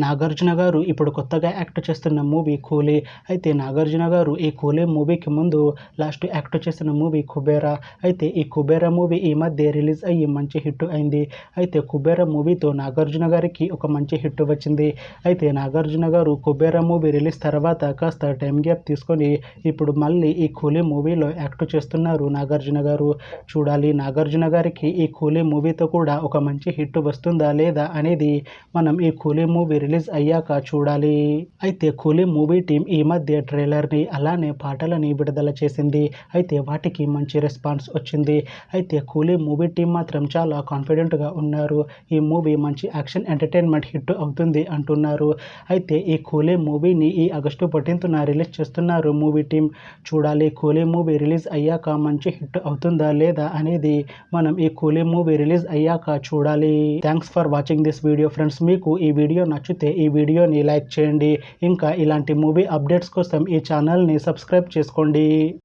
నాగార్జున గారు ఇప్పుడు కొత్తగా యాక్ట్ చేస్తున్న మూవీ కూలీ. అయితే నాగార్జున గారు ఈ కూలీ మూవీకి ముందు లాస్ట్ యాక్ట్ చేసిన మూవీ కుబేరా. అయితే ఈ కుబేరా మూవీ ఈ మధ్య రిలీజ్ అయ్యి మంచి హిట్ అయింది. అయితే కుబేరా మూవీతో నాగార్జున గారికి ఒక మంచి హిట్ వచ్చింది. అయితే నాగార్జున గారు కుబేరా మూవీ రిలీజ్ తర్వాత కాస్త టైం గ్యాప్ తీసుకొని ఇప్పుడు మళ్ళీ ఈ కూలీ మూవీలో యాక్ట్ చేస్తున్నారు నాగార్జున గారు. చూడాలి నాగార్జున గారికి ఈ కూలీ మూవీతో కూడా ఒక మంచి హిట్ వస్తుందా లేదా అనేది మనం ఈ కూలీ మూవీ రిలీజ్ అయ్యాక చూడాలి. అయితే కూలీ మూవీ టీం ఈ మధ్య ట్రైలర్ని అలానే పాటలని విడుదల చేసింది. అయితే వాటికి మంచి రెస్పాన్స్ వచ్చింది. అయితే కూలీ మూవీ టీం మాత్రం చాలా కాన్ఫిడెంట్గా ఉన్నారు. ఈ మూవీ మంచి యాక్షన్ ఎంటర్టైన్మెంట్ హిట్ అవుతుంది అంటున్నారు. అయితే ఈ కూలీ మూవీని ఈ ఆగస్టు 14న రిలీజ్ చేస్తున్నారు మూవీ టీం. చూడాలి కూలీ మూవీ రిలీజ్ అయ్యాక మంచి హిట్ అవుతుందా లేదా అనేది మనం ఈ కూలీ మూవీ రిలీజ్ అయ్యాక చూడాలి. Thanks for watching this video friends. మీకు ఈ వీడియో నచ్చితే ఈ వీడియోని లైక్ చేయండి. ఇంకా ఇలాంటి మూవీ అప్డేట్స్ కోసం ఈ ఛానల్ని సబ్స్క్రైబ్ చేసుకోండి.